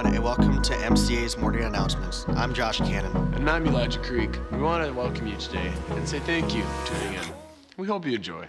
everyone, and welcome to MCA's Morning Announcements. I'm Josh Cannon. And I'm Elijah Creek. We want to welcome you today and say thank you for tuning in. We hope you enjoy.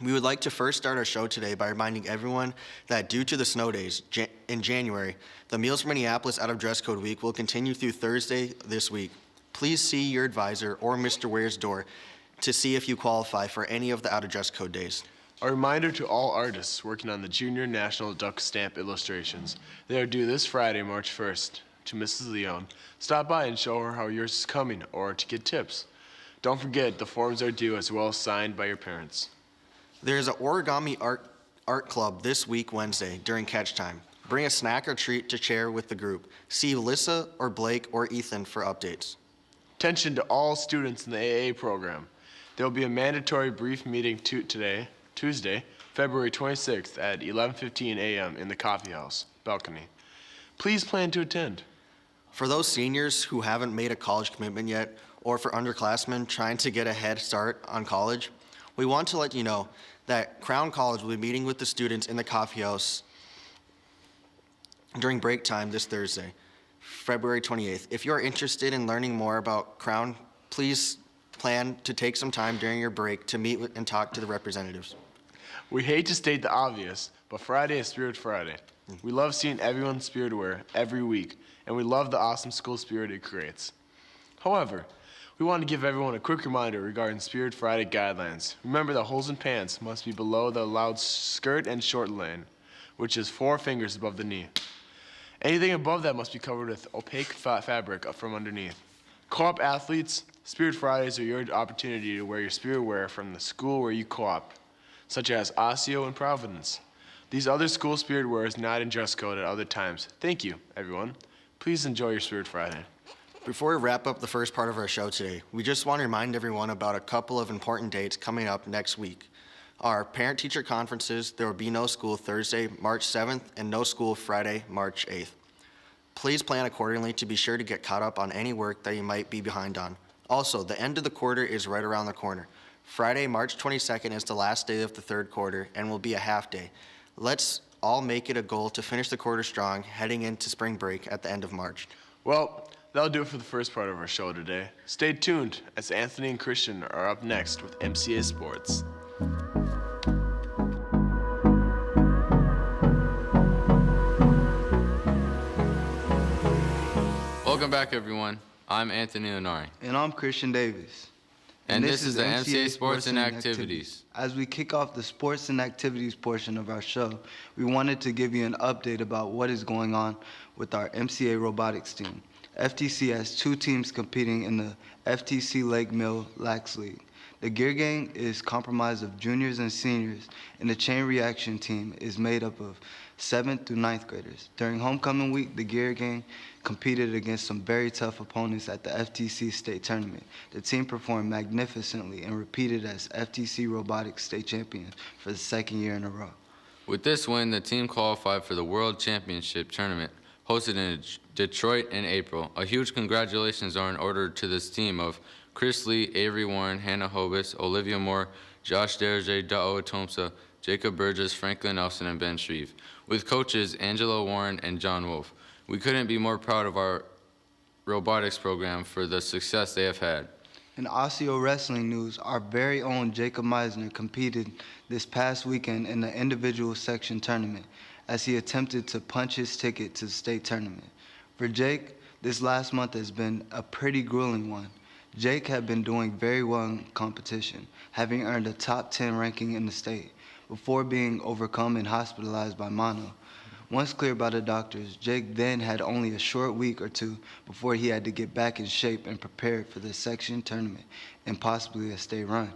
We would like to first start our show today by reminding everyone that due to the snow days in January, the Meals for Minneapolis Out of Dress Code Week will continue through Thursday this week. Please see your advisor or Mr. Ware's door to see if you qualify for any of the Out of Dress Code days. A reminder to all artists working on the Junior National Duck Stamp illustrations. They are due this Friday, March 1st. To Mrs. Leone, stop by and show her how yours is coming or to get tips. Don't forget, the forms are due as well as signed by your parents. There is an origami art club this week, Wednesday, during catch time. Bring a snack or treat to share with the group. See Alyssa or Blake or Ethan for updates. Attention to all students in the AA program. There will be a mandatory brief meeting today, Tuesday, February 26th at 11:15 a.m. in the coffee house balcony. Please plan to attend. For those seniors who haven't made a college commitment yet, or for underclassmen trying to get a head start on college, we want to let you know that Crown College will be meeting with the students in the coffee house during break time this Thursday, February 28th. If you are interested in learning more about Crown, please plan to take some time during your break to meet with and talk to the representatives. We hate to state the obvious, but Friday is Spirit Friday. We love seeing everyone's spirit wear every week, and we love the awesome school spirit it creates. However, we want to give everyone a quick reminder regarding Spirit Friday guidelines. Remember that holes in pants must be below the allowed skirt and short lane, which is 4 fingers above the knee. Anything above that must be covered with opaque fabric from underneath. Co-op athletes, Spirit Fridays are your opportunity to wear your spirit wear from the school where you co-op, such as Osseo and Providence. These other school spirit wear is not in dress code at other times. Thank you, everyone. Please enjoy your Spirit Friday. Before we wrap up the first part of our show today, we just want to remind everyone about a couple of important dates coming up next week. Our parent-teacher conferences, there will be no school Thursday, March 7th, and no school Friday, March 8th. Please plan accordingly to be sure to get caught up on any work that you might be behind on. Also, the end of the quarter is right around the corner. Friday, March 22nd is the last day of the third quarter and will be a half day. Let's all make it a goal to finish the quarter strong heading into spring break at the end of March. Well, that'll do it for the first part of our show today. Stay tuned as Anthony and Christian are up next with MCA Sports. Welcome back, everyone. I'm Anthony Lenari. And I'm Christian Davis. And this is the MCA Sports and Activities. As we kick off the sports and activities portion of our show, we wanted to give you an update about what is going on with our MCA robotics team. FTC has 2 teams competing in the FTC Lake Mill Lax League. The Gear Gang is comprised of juniors and seniors, and the Chain Reaction team is made up of 7th through 9th graders. During homecoming week, the Gear Gang competed against some very tough opponents at the FTC State Tournament. The team performed magnificently and repeated as FTC Robotics State Champions for the 2nd year in a row. With this win, the team qualified for the World Championship Tournament hosted in Detroit in April. A huge congratulations are in order to this team of Chris Lee, Avery Warren, Hannah Hobus, Olivia Moore, Josh Derje, Da'o Atomsa, Jacob Burgess, Franklin Nelson, and Ben Shreve, with coaches Angela Warren and John Wolf. We couldn't be more proud of our robotics program for the success they have had. In Osseo wrestling news, our very own Jacob Meisner competed this past weekend in the individual section tournament as he attempted to punch his ticket to the state tournament. For Jake, this last month has been a pretty grueling one. Jake had been doing very well in competition, having earned a top 10 ranking in the state, before being overcome and hospitalized by mono. Once cleared by the doctors, Jake then had only a short week or 2 before he had to get back in shape and prepared for the section tournament and possibly a state run.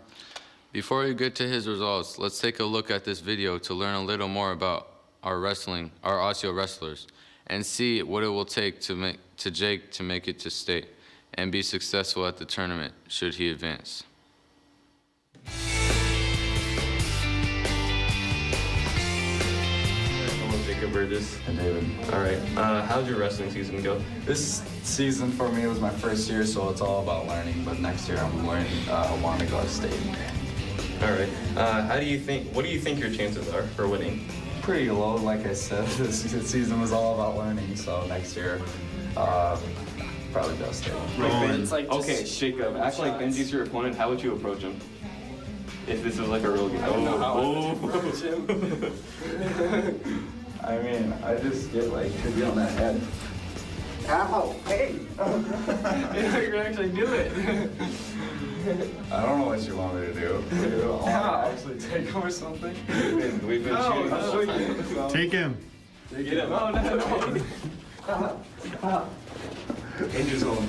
Before we get to his results, let's take a look at this video to learn a little more about our Osseo wrestlers, and see what it will take to Jake to make it to state and be successful at the tournament should he advance. Jacob Burgess. And David. All right. How'd your wrestling season go? This season for me was my first year, so it's all about learning. But next year I'm learning. I want to go to state. All right. What do you think your chances are for winning? pretty low. Like I said, this season was all about learning. So next year, probably go state. It's like okay, Jacob, act like Benji's your opponent. How would you approach him? If this was like a real game. I don't know how I would approach him. I mean, I just get like to be on that head. Ow! Hey! You're gonna actually do it. I don't know what you want me to do. I want to actually take him or something. We've been shooting. I'll show you. Take him. Get him. Oh, no. Angel's home.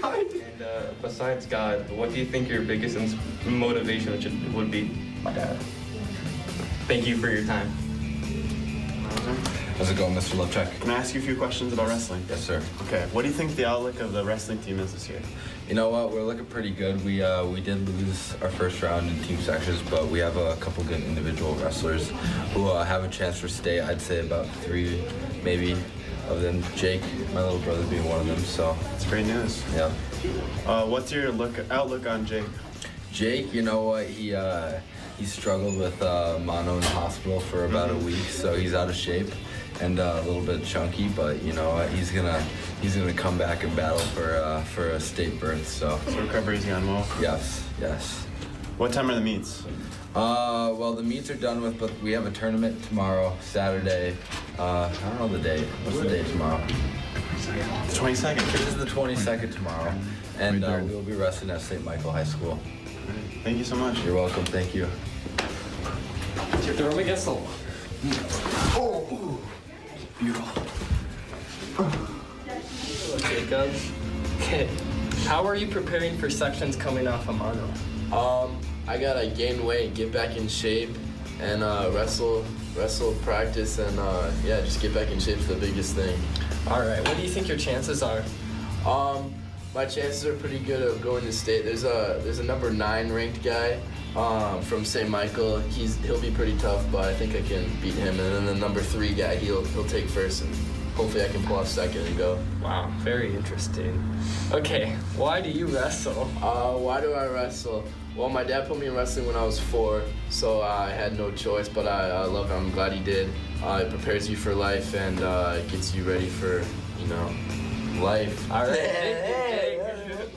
And besides God, what do you think your biggest motivation would be? My dad. Thank you for your time. How's it going, Mr. Lovecheck? Can I ask you a few questions about wrestling? Yes, sir. Okay, what do you think the outlook of the wrestling team is this year? You know what? We're looking pretty good. We did lose our first round in team sections, but we have a couple good individual wrestlers who have a chance for state. I'd say about 3, maybe, of them. Jake, my little brother, being one of them. So That's great news. yeah. What's your outlook on Jake? Jake, you know what? He struggled with mono in the hospital for about a week, so he's out of shape and a little bit chunky. But you know what? He's gonna come back and battle for a state berth. So Recovery's gone well. yes. What time are the meets? Well, the meets are done with, but we have a tournament tomorrow, Saturday. I don't know the date. What's the date tomorrow? The 22nd. This is the 22nd tomorrow, and we'll be wrestling at St. Michael High School. Thank you so much. You're welcome. Thank you. Throw him against the wall. Jacob. Okay. How are you preparing for sections coming off a mono? I gotta gain weight, get back in shape, and wrestle, practice, and yeah, just get back in shape is the biggest thing. All right. What do you think your chances are? My chances are pretty good of going to state. There's a number 9 ranked guy from St. Michael. He'll be pretty tough, but I think I can beat him. And then the number 3 guy, he'll take first, and hopefully I can pull off second and go. Wow. Very interesting. Okay. Why do you wrestle? Why do I wrestle? Well, my dad put me in wrestling when I was 4, so I had no choice, but I love it. I'm glad he did. It prepares you for life, and it gets you ready for, life. All right. Thank you, Jake.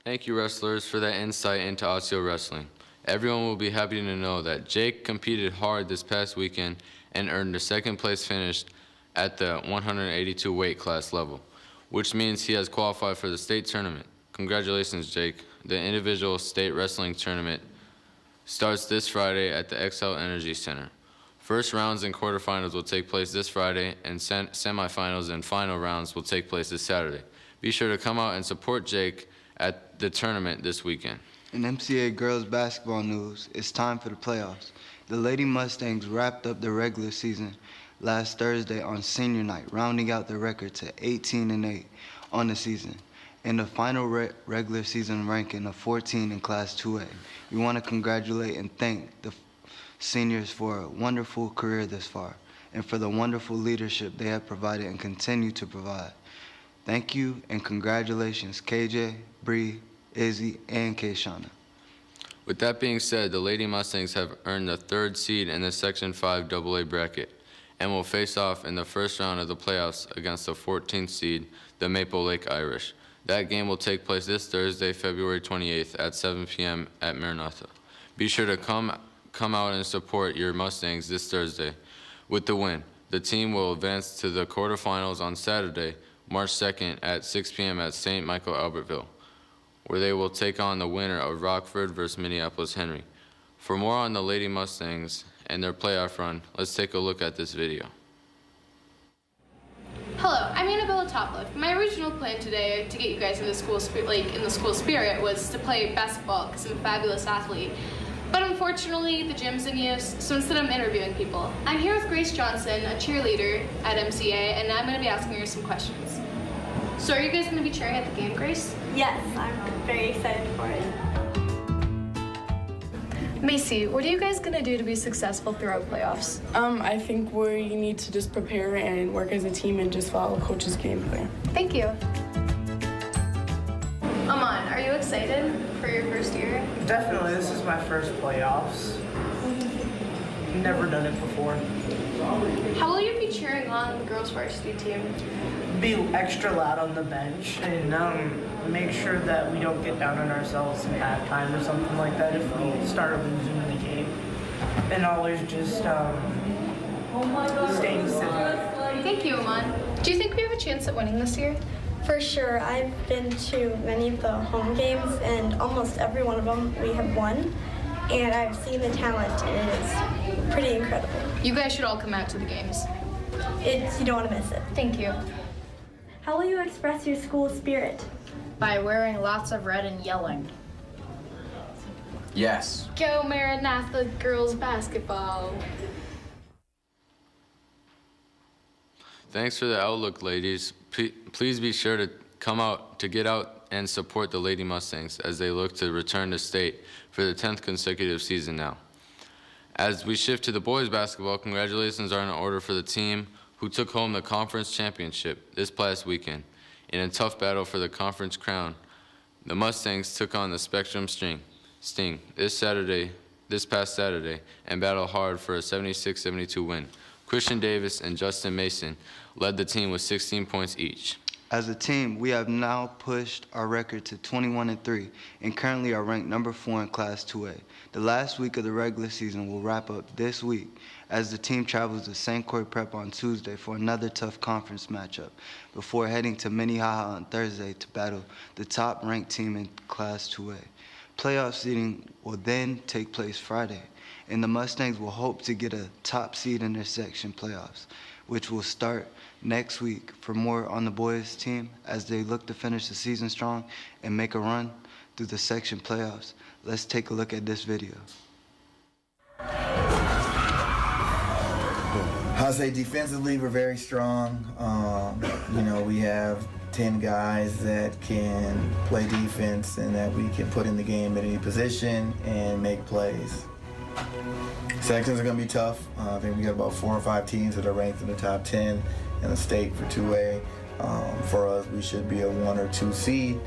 Thank you, wrestlers, for that insight into Osseo wrestling. Everyone will be happy to know that Jake competed hard this past weekend and earned a second-place finish at the 182 weight class level, which means he has qualified for the state tournament. Congratulations, Jake. The individual state wrestling tournament starts this Friday at the XL Energy Center. First rounds and quarterfinals will take place this Friday, and semifinals and final rounds will take place this Saturday. Be sure to come out and support Jake at the tournament this weekend. In MCA girls basketball news, it's time for the playoffs. The Lady Mustangs wrapped up the regular season last Thursday on senior night, rounding out their record to 18-8 on the season. In the final regular season ranking of 14 in Class 2A, we want to congratulate and thank the seniors for a wonderful career this far and for the wonderful leadership they have provided and continue to provide. Thank you and congratulations, KJ, Bree, Izzy, and Kayshana. With that being said, the Lady Mustangs have earned the 3rd seed in the Section 5 AA bracket and will face off in the first round of the playoffs against the 14th seed, the Maple Lake Irish. That game will take place this Thursday, February 28th at 7 p.m. at Maranatha. Be sure to come out and support your Mustangs this Thursday. With the win, the team will advance to the quarterfinals on Saturday, March 2nd at 6 p.m. at St. Michael Albertville, where they will take on the winner of Rockford versus Minneapolis Henry. For more on the Lady Mustangs and their playoff run, let's take a look at this video. Hello, I'm Annabella Topliff. My original plan today to get you guys in the school spirit was to play basketball because I'm a fabulous athlete. But unfortunately, the gym's in use, so instead I'm interviewing people. I'm here with Grace Johnson, a cheerleader at MCA, and I'm going to be asking her some questions. So are you guys going to be cheering at the game, Grace? Yes, I'm very excited for it. Macy, what are you guys gonna do to be successful throughout playoffs? I think we need to just prepare and work as a team and just follow coach's game plan. Thank you. Aman, are you excited for your first year? Definitely, this is my first playoffs. Never done it before. How will you be cheering on the girls' varsity team? Be extra loud on the bench and make sure that we don't get down on ourselves in halftime or something like that if we start losing the game. And always just staying civic. Thank you, Aman. Do you think we have a chance at winning this year? For sure. I've been to many of the home games, and almost every one of them we have won. And I've seen the talent, and it's pretty incredible. You guys should all come out to the games. You don't want to miss it. Thank you. How will you express your school spirit? By wearing lots of red and yelling. Yes. Go Maranatha girls basketball. Thanks for the outlook, ladies. Please be sure to get out and support the Lady Mustangs as they look to return to state for the 10th consecutive season now. As we shift to the boys basketball, congratulations are in order for the team who took home the conference championship this past weekend. In a tough battle for the conference crown, the Mustangs took on the Spectrum Sting this past Saturday, and battled hard for a 76-72 win. Christian Davis and Justin Mason led the team with 16 points each. As a team, we have now pushed our record to 21-3 and currently are ranked number 4 in Class 2A. The last week of the regular season will wrap up this week as the team travels to St. Croix Prep on Tuesday for another tough conference matchup before heading to Minnehaha on Thursday to battle the top-ranked team in Class 2A. Playoff seeding will then take place Friday, and the Mustangs will hope to get a top seed in their section playoffs, which will start next week. For more on the boys team as they look to finish the season strong and make a run through the section playoffs, let's take a look at this video. I'll say defensively we're very strong. We have 10 guys that can play defense and that we can put in the game at any position and make plays. Sections are going to be tough. I think we got about 4 or 5 teams that are ranked in the top 10 in the state for 2A. For us, we should be a 1 or 2 seed.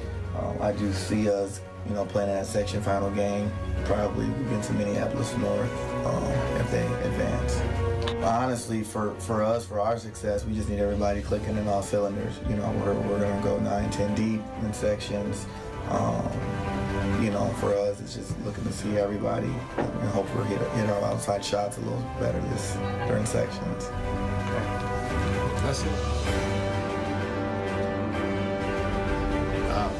I do see us, playing that section final game, probably against Minneapolis North if they advance. Honestly, for us, for our success, we just need everybody clicking in all cylinders. We're going to go 9, 10 deep in sections. For us, it's just looking to see everybody and hopefully hit our outside shots a little better during sections. That's it.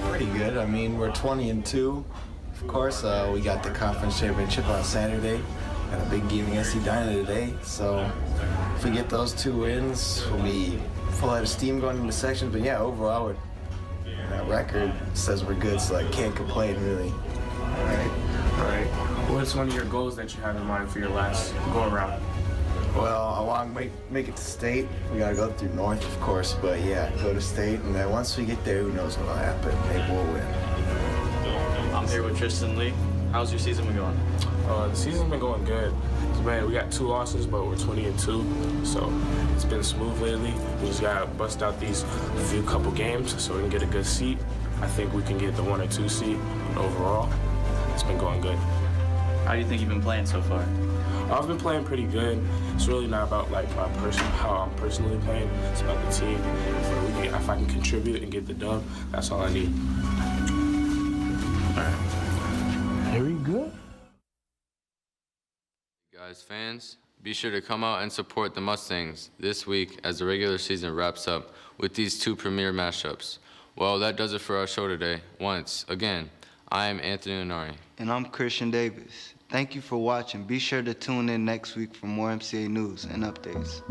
Pretty good. I mean, we're 20-2. Of course, we got the conference championship on Saturday. Got a big game against Edina today. So if we get those 2 wins, we'll be full out of steam going into sections. But yeah, overall, that record says we're good, so I can't complain really. All right. What's one of your goals that you have in mind for your last go-around? Well, I want to make it to state. We got to go through North, of course, but yeah, go to state, and then once we get there, who knows what'll happen. Maybe we'll win. I'm here with Tristan Lee. How's your season been going? The season's been going good. Man, we got 2 losses, but we're 20-2, so it's been smooth lately. We just gotta bust out these few couple games so we can get a good seat. I think we can get the 1 or 2 seed, but overall, it's been going good. How do you think you've been playing so far? I've been playing pretty good. It's really not about how I'm personally playing. It's about the team. If I can contribute and get the dub, that's all I need. All right. Very good. Guys, fans, be sure to come out and support the Mustangs this week as the regular season wraps up with these 2 premier matchups. Well, that does it for our show today. Once again, I am Anthony Unari. And I'm Christian Davis. Thank you for watching. Be sure to tune in next week for more MCA news and updates.